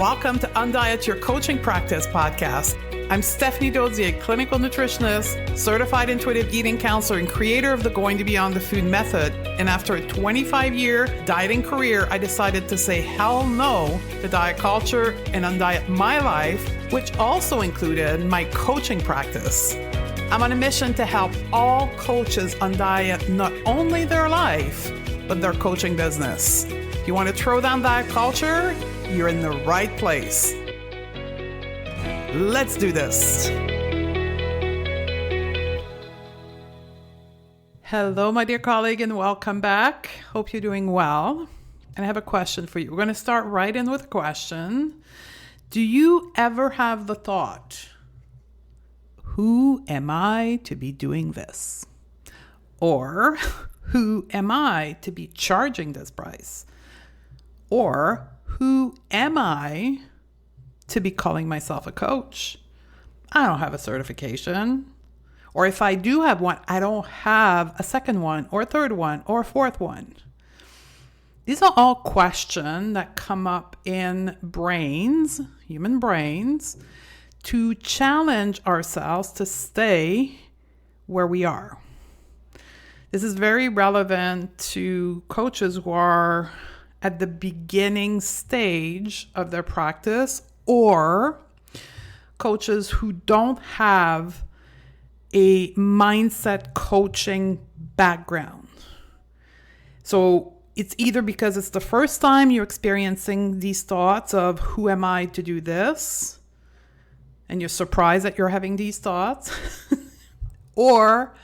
Welcome to Undiet Your Coaching Practice podcast. I'm Stephanie Dozier, clinical nutritionist, certified intuitive eating counselor, and creator of the Going to Beyond the Food method. And after a 25-year dieting career, I decided to say hell no to diet culture and undiet my life, which also included my coaching practice. I'm on a mission to help all coaches undiet not only their life, but their coaching business. If you want to throw down diet culture, you're in the right place. Let's do this. Hello, my dear colleague, and welcome back. Hope you're doing well. And I have a question for you. We're going to start right in with a question. Do you ever have the thought, who am I to be doing this? Or who am I to be charging this price? Or who am I to be calling myself a coach? I don't have a certification. Or if I do have one, I don't have a second one or a third one or a fourth one. These are all questions that come up in brains, human brains, to challenge ourselves to stay where we are. This is very relevant to coaches who are at the beginning stage of their practice, or coaches who don't have a mindset coaching background. So it's either because it's the first time you're experiencing these thoughts of who am I to do this, and you're surprised that you're having these thoughts, or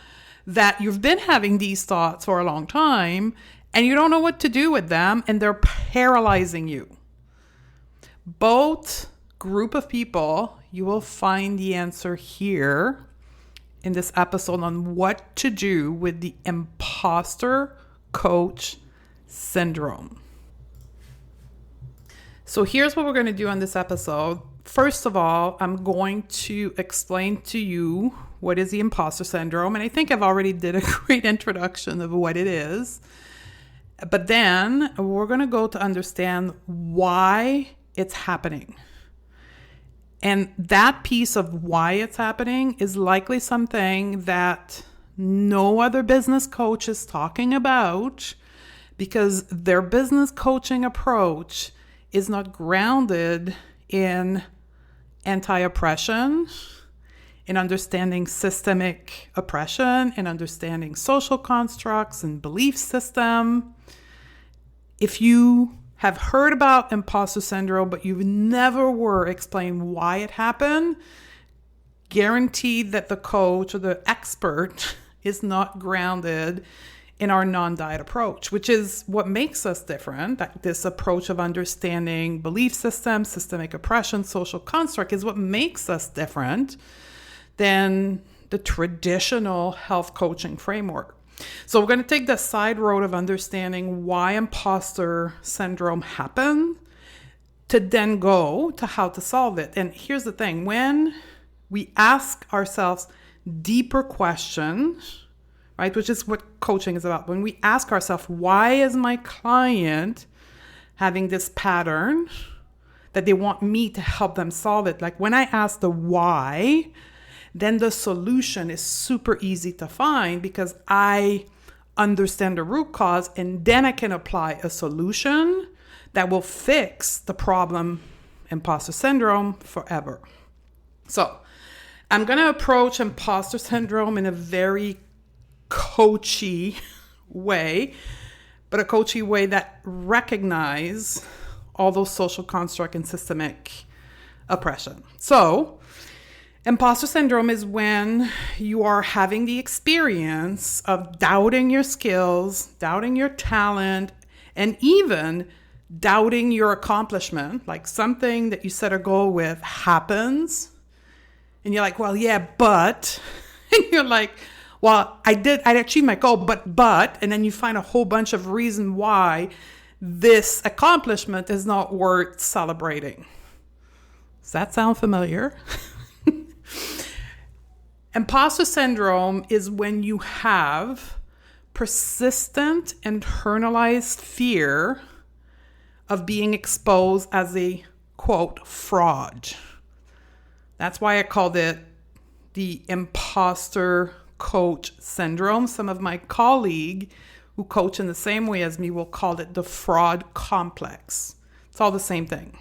that you've been having these thoughts for a long time and you don't know what to do with them and they're paralyzing you. Both group of people, you will find the answer here in this episode on what to do with the imposter coach syndrome. So here's what we're going to do on this episode. First of all, I'm going to explain to you what is the imposter syndrome. And I think I've already did a great introduction of what it is. But then we're going to go to understand why it's happening. And that piece of why it's happening is likely something that no other business coach is talking about, because their business coaching approach is not grounded in anti-oppression, in understanding systemic oppression, in understanding social constructs and belief system. If you have heard about imposter syndrome, but you've never were explained why it happened, guaranteed that the coach or the expert is not grounded in our non-diet approach, which is what makes us different. This approach of understanding belief systems, systemic oppression, social construct is what makes us different than the traditional health coaching framework. So we're going to take the side road of understanding why imposter syndrome happened to then go to how to solve it. And here's the thing. When we ask ourselves deeper questions, right, which is what coaching is about. When we ask ourselves, why is my client having this pattern that they want me to help them solve it? Like when I ask the why, then the solution is super easy to find because I understand the root cause, and then I can apply a solution that will fix the problem, imposter syndrome, forever. So I'm going to approach imposter syndrome in a very coachy way, but a coachy way that recognize all those social construct and systemic oppression. So imposter syndrome is when you are having the experience of doubting your skills, doubting your talent, and even doubting your accomplishment. Like something that you set a goal with happens, and you're like, well, yeah, but, and you're like, well, I achieved my goal, but, and then you find a whole bunch of reasons why this accomplishment is not worth celebrating. Does that sound familiar? Imposter syndrome is when you have persistent internalized fear of being exposed as a quote, fraud. That's why I called it the imposter coach syndrome. Some of my colleagues who coach in the same way as me will call it the fraud complex. It's all the same thing.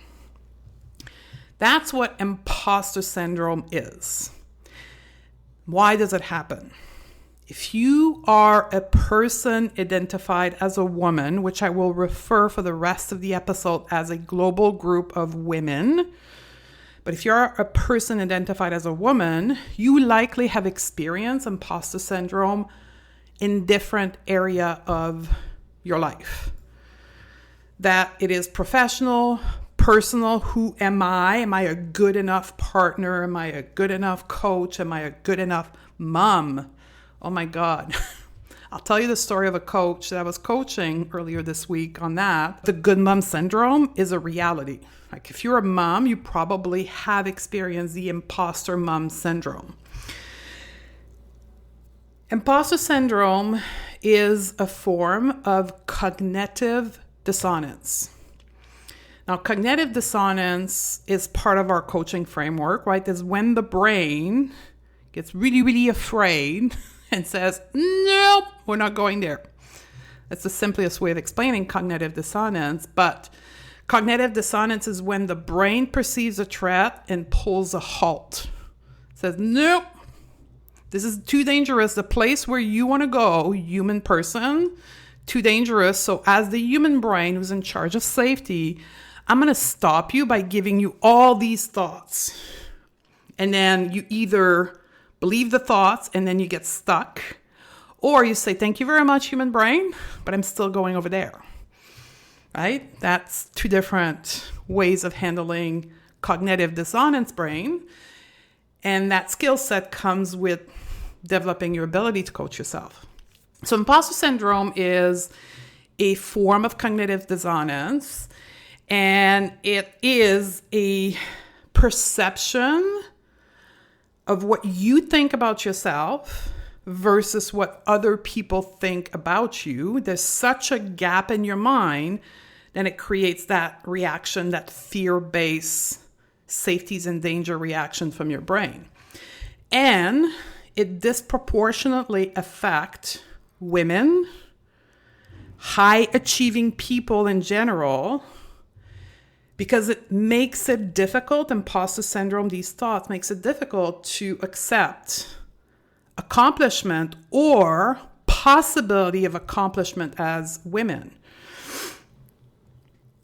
That's what imposter syndrome is. Why does it happen? If you are a person identified as a woman, which I will refer for the rest of the episode as a global group of women, but if you're a person identified as a woman, you likely have experienced imposter syndrome in different area of your life. That it is professional, personal. Who am I? Am I a good enough partner? Am I a good enough coach? Am I a good enough mom? Oh my God. I'll tell you the story of a coach that I was coaching earlier this week on that. The good mom syndrome is a reality. Like if you're a mom, you probably have experienced the imposter mom syndrome. Imposter syndrome is a form of cognitive dissonance. Now, cognitive dissonance is part of our coaching framework, right? Is when the brain gets really, really afraid and says, nope, we're not going there. That's the simplest way of explaining cognitive dissonance. But cognitive dissonance is when the brain perceives a threat and pulls a halt. It says, nope, this is too dangerous. The place where you want to go, human person, too dangerous. So as the human brain who's in charge of safety, I'm going to stop you by giving you all these thoughts. And then you either believe the thoughts and then you get stuck, or you say, thank you very much, human brain, but I'm still going over there. Right? That's two different ways of handling cognitive dissonance brain. And that skill set comes with developing your ability to coach yourself. So imposter syndrome is a form of cognitive dissonance, and it is a perception of what you think about yourself versus what other people think about you. There's such a gap in your mind, then it creates that reaction, that fear-based safeties and danger reaction from your brain. And it disproportionately affects women, high-achieving people in general, because it makes it difficult, imposter syndrome, these thoughts makes it difficult to accept accomplishment or possibility of accomplishment as women.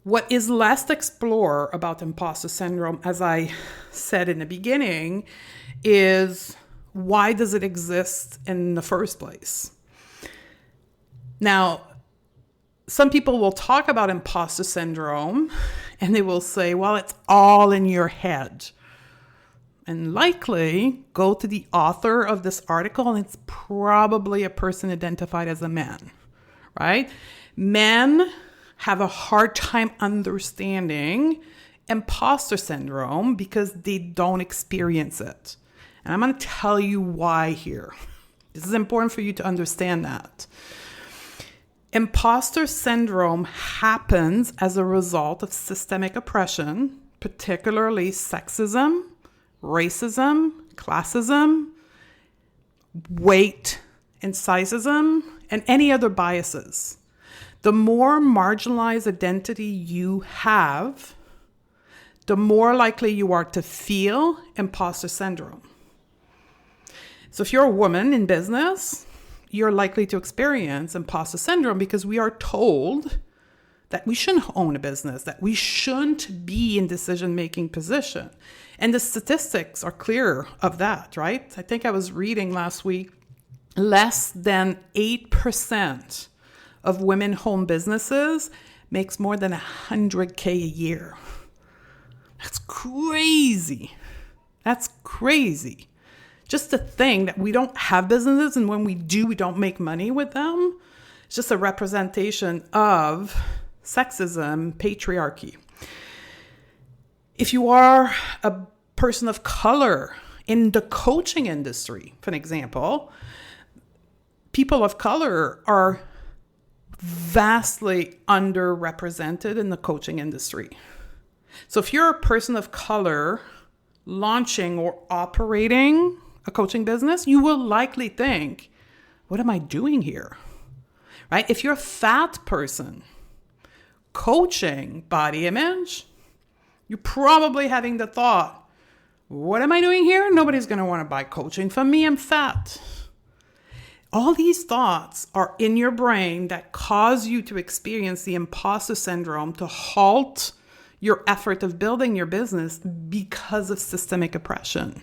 What is less explored about imposter syndrome, as I said in the beginning, is why does it exist in the first place? Now, some people will talk about imposter syndrome and they will say, well, it's all in your head. And likely go to the author of this article and it's probably a person identified as a man, right? Men have a hard time understanding imposter syndrome because they don't experience it. And I'm going to tell you why here. This is important for you to understand that. Imposter syndrome happens as a result of systemic oppression, particularly sexism, racism, classism, weight and sizeism, and any other biases. The more marginalized identity you have, the more likely you are to feel imposter syndrome. So if you're a woman in business, you're likely to experience imposter syndrome because we are told that we shouldn't own a business, that we shouldn't be in decision-making position. And the statistics are clear of that, right? I think I was reading last week, less than 8% of women-owned businesses makes more than $100K a year. That's crazy. That's crazy. Just to think that we don't have businesses, and when we do, we don't make money with them. It's just a representation of sexism, patriarchy. If you are a person of color in the coaching industry, for an example, people of color are vastly underrepresented in the coaching industry. So if you're a person of color launching or operating a coaching business, you will likely think, what am I doing here? Right? If you're a fat person coaching body image, you're probably having the thought, what am I doing here? Nobody's going to want to buy coaching from me. I'm fat. All these thoughts are in your brain that cause you to experience the imposter syndrome, to halt your effort of building your business because of systemic oppression.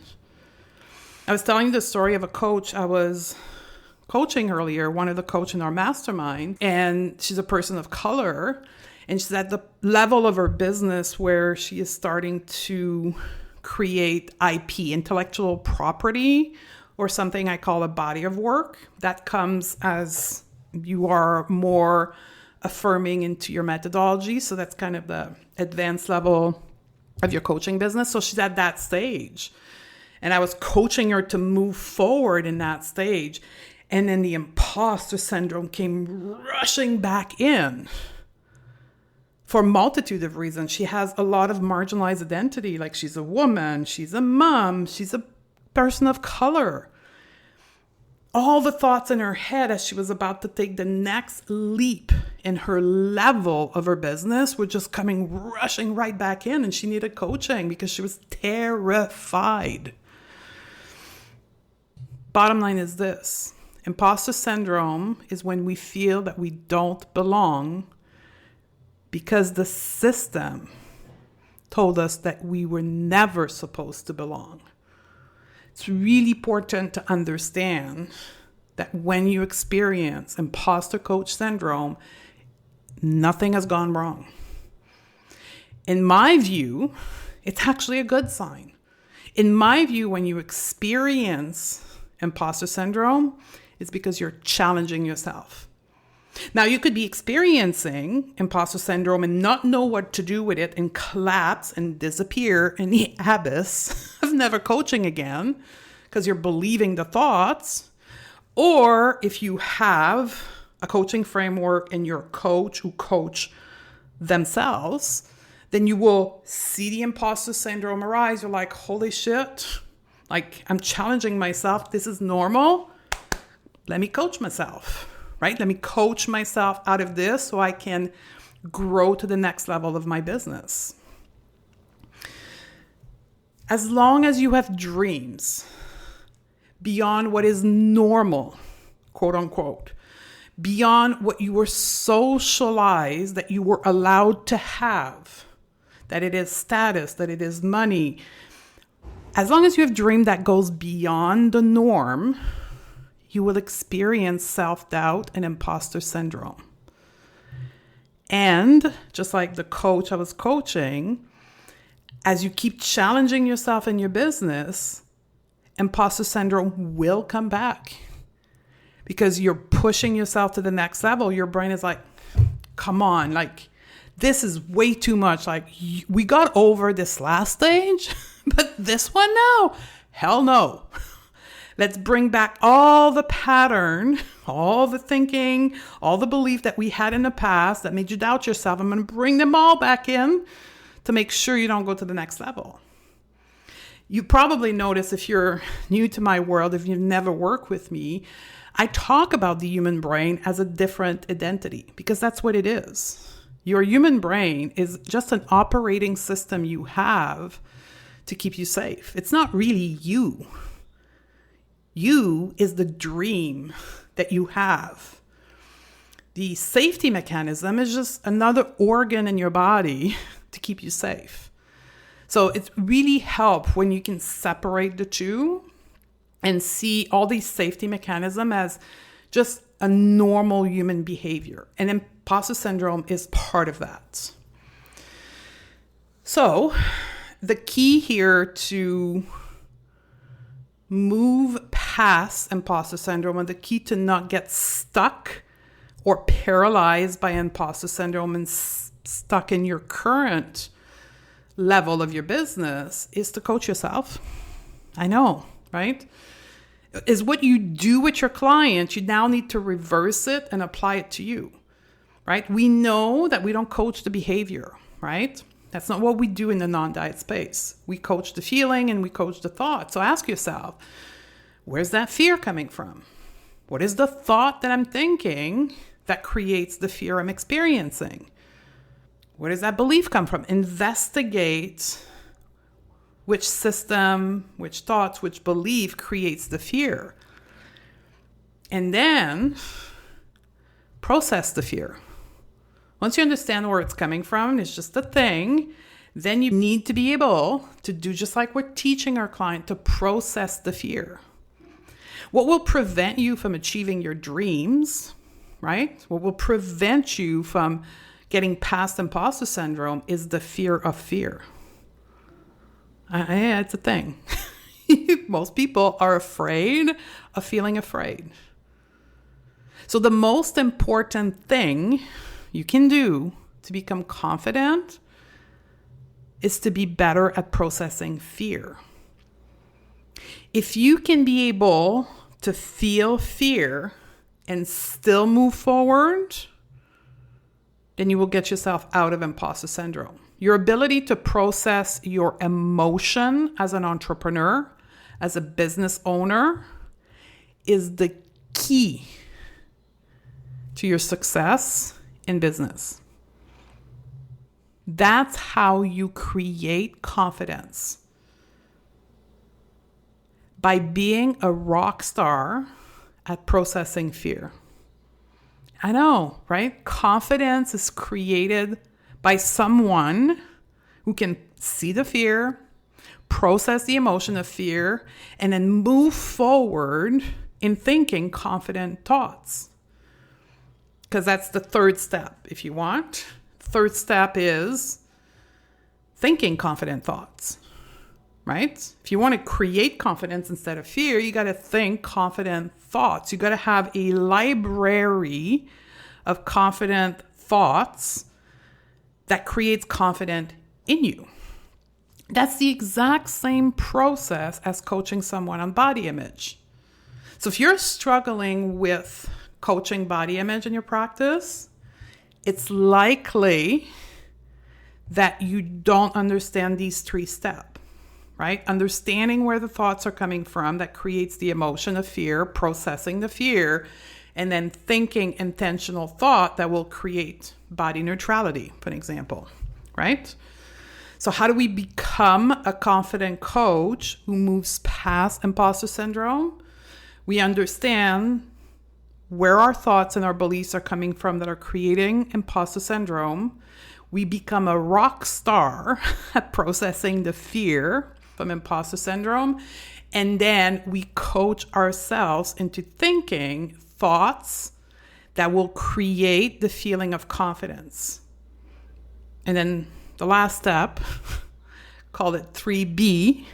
I was telling you the story of a coach I was coaching earlier, one of the coach in our mastermind, and she's a person of color, and she's at the level of her business where she is starting to create IP, intellectual property, or something I call a body of work. That comes as you are more affirming into your methodology. So that's kind of the advanced level of your coaching business. So she's at that stage. And I was coaching her to move forward in that stage. And then the imposter syndrome came rushing back in for a multitude of reasons. She has a lot of marginalized identity, like she's a woman, she's a mom, she's a person of color. All the thoughts in her head as she was about to take the next leap in her level of her business were just coming rushing right back in, and she needed coaching because she was terrified. Bottom line is this: imposter syndrome is when we feel that we don't belong because the system told us that we were never supposed to belong. It's really important to understand that when you experience imposter coach syndrome, nothing has gone wrong. In my view, it's actually a good sign. In my view, when you experience imposter syndrome, it's because you're challenging yourself. Now, you could be experiencing imposter syndrome and not know what to do with it and collapse and disappear in the abyss of never coaching again because you're believing the thoughts. Or if you have a coaching framework and you're a coach who coach themselves, then you will see the imposter syndrome arise. You're like, holy shit, like I'm challenging myself. This is normal. Let me coach myself. Right? Let me coach myself out of this so I can grow to the next level of my business. As long as you have dreams beyond what is normal, quote unquote, beyond what you were socialized that you were allowed to have, that it is status, that it is money, as long as you have a dream that goes beyond the norm, you will experience self-doubt and imposter syndrome. And just like the coach I was coaching, as you keep challenging yourself in your business, imposter syndrome will come back because you're pushing yourself to the next level. Your brain is like, come on, like this is way too much. Like we got over this last stage, but this one now, hell no. Let's bring back all the pattern, all the thinking, all the belief that we had in the past that made you doubt yourself. I'm going to bring them all back in to make sure you don't go to the next level. You probably notice if you're new to my world, if you've never worked with me, I talk about the human brain as a different identity because that's what it is. Your human brain is just an operating system you have to keep you safe. It's not really you. You is the dream that you have. The safety mechanism is just another organ in your body to keep you safe. So it really helps when you can separate the two and see all these safety mechanisms as just a normal human behavior. And imposter syndrome is part of that. So the key here to move past imposter syndrome and the key to not get stuck or paralyzed by imposter syndrome and stuck in your current level of your business is to coach yourself. I know, right? Is what you do with your client, you now need to reverse it and apply it to you, right? We know that we don't coach the behavior, right? That's not what we do in the non-diet space. We coach the feeling and we coach the thought. So ask yourself, where's that fear coming from? What is the thought that I'm thinking that creates the fear I'm experiencing? Where does that belief come from? Investigate which system, which thoughts, which belief creates the fear. And then process the fear. Once you understand where it's coming from, it's just a thing, then you need to be able to do just like we're teaching our client to process the fear. What will prevent you from achieving your dreams, right? What will prevent you from getting past imposter syndrome is the fear of fear. Yeah, it's a thing. Most people are afraid of feeling afraid. So the most important thing you can do to become confident is to be better at processing fear. If you can be able to feel fear and still move forward, then you will get yourself out of imposter syndrome. Your ability to process your emotion as an entrepreneur, as a business owner, is the key to your success in business. That's how you create confidence. By being a rock star at processing fear. I know, right? Confidence is created by someone who can see the fear, process the emotion of fear, and then move forward in thinking confident thoughts. Because that's the third step, if you want. Third step is thinking confident thoughts, right? If you want to create confidence instead of fear, you got to think confident thoughts. You got to have a library of confident thoughts that creates confidence in you. That's the exact same process as coaching someone on body image. So if you're struggling with coaching body image in your practice, it's likely that you don't understand these 3 steps, right? Understanding where the thoughts are coming from that creates the emotion of fear, processing the fear, and then thinking intentional thought that will create body neutrality, for example, right? So how do we become a confident coach who moves past imposter syndrome? We understand where our thoughts and our beliefs are coming from that are creating imposter syndrome. We become a rock star at processing the fear from imposter syndrome. And then we coach ourselves into thinking thoughts that will create the feeling of confidence. And then the last step, called it 3B,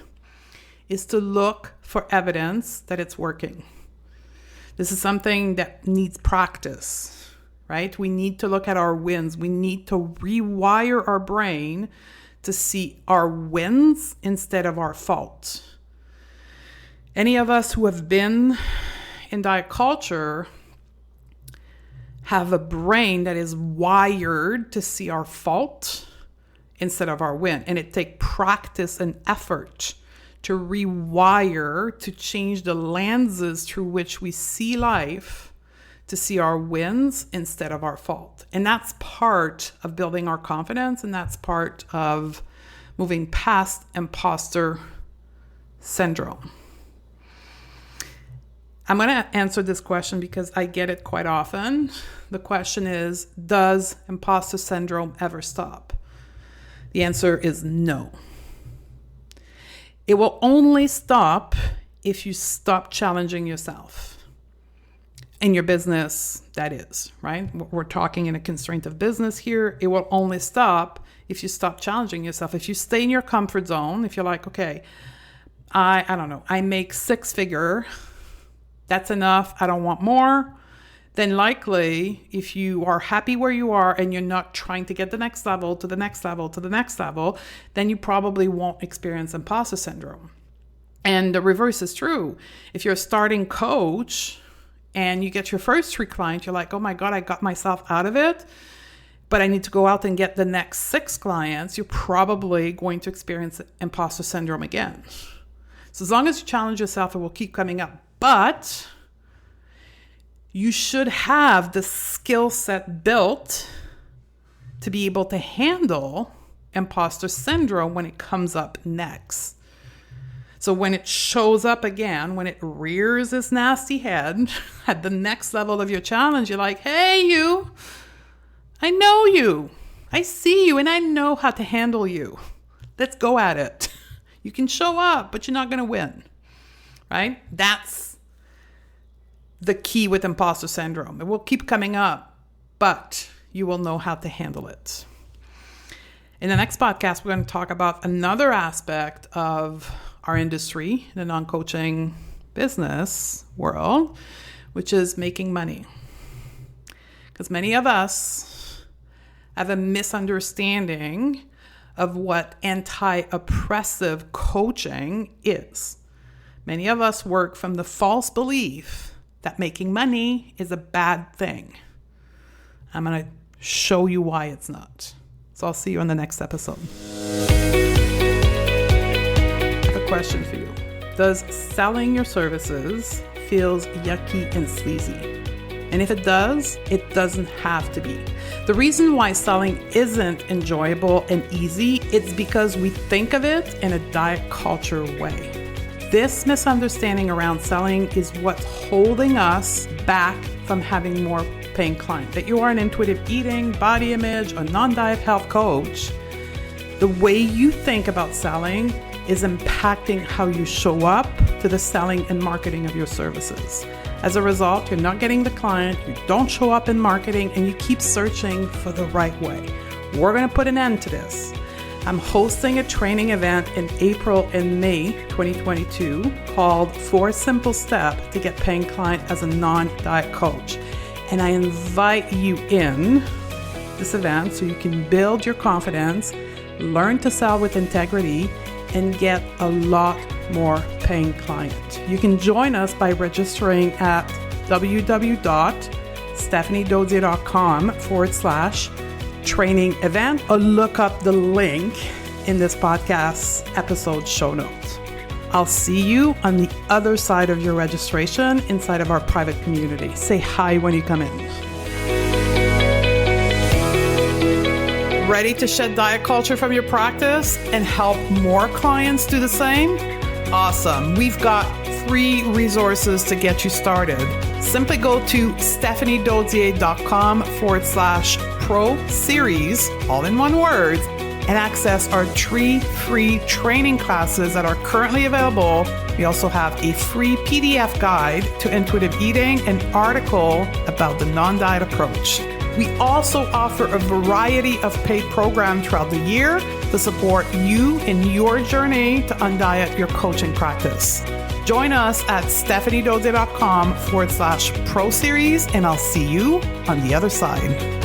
is to look for evidence that it's working. This is something that needs practice, right? We need to look at our wins. We need to rewire our brain to see our wins instead of our faults. Any of us who have been in diet culture have a brain that is wired to see our fault instead of our win. And it takes practice and effort to rewire, to change the lenses through which we see life, to see our wins instead of our fault. And that's part of building our confidence, and that's part of moving past imposter syndrome. I'm going to answer this question because I get it quite often. The question is, does imposter syndrome ever stop? The answer is no. It will only stop if you stop challenging yourself. In your business, that is, right? We're talking in a constraint of business here. It will only stop if you stop challenging yourself. If you stay in your comfort zone, if you're like, okay, I don't know, I make 6-figure, that's enough, I don't want more, then likely if you are happy where you are and you're not trying to get the next level to the next level to the next level, then you probably won't experience imposter syndrome. And the reverse is true. If you're a starting coach and you get your first 3 clients, you're like, oh my God, I got myself out of it. but I need to go out and get the next 6 clients, you're probably going to experience imposter syndrome again. So as long as you challenge yourself, it will keep coming up. But you should have the skill set built to be able to handle imposter syndrome when it comes up next. So when it shows up again, when it rears its nasty head at the next level of your challenge, you're like, hey, you, I know you, I see you, and I know how to handle you. Let's go at it. You can show up, but you're not going to win, right? That's the key with imposter syndrome. It will keep coming up, but you will know how to handle it. In the next podcast, we're going to talk about another aspect of our industry, the non-coaching business world, which is making money. Because many of us have a misunderstanding of what anti-oppressive coaching is. Many of us work from the false belief that making money is a bad thing. I'm going to show you why it's not. So I'll see you in the next episode. Question for you. Does selling your services feels yucky and sleazy? And if it does, it doesn't have to be. The reason why selling isn't enjoyable and easy, it's because we think of it in a diet culture way. This misunderstanding around selling is what's holding us back from having more paying clients. That you are an intuitive eating, body image, or non-diet health coach, the way you think about selling is impacting how you show up to the selling and marketing of your services. As a result, you're not getting the client, you don't show up in marketing, and you keep searching for the right way. We're going to put an end to this. I'm hosting a training event in April and May 2022 called 4 Simple Steps to Get Paying Client as a Non-Diet Coach. And I invite you in this event so you can build your confidence, learn to sell with integrity, and get a lot more paying clients. You can join us by registering at www.stephaniedozier.com/training event or look up the link in this podcast episode show notes. I'll see you on the other side of your registration inside of our private community. Say hi when you come in. Ready to shed diet culture from your practice and help more clients do the same? Awesome. We've got 3 resources to get you started. Simply go to stephaniedozier.com/pro series, all in one word, and access our 3 free training classes that are currently available. We also have a free PDF guide to intuitive eating, an article about the non-diet approach. We also offer a variety of paid programs throughout the year to support you in your journey to undiet your coaching practice. Join us at stephaniedozier.com/pro series, and I'll see you on the other side.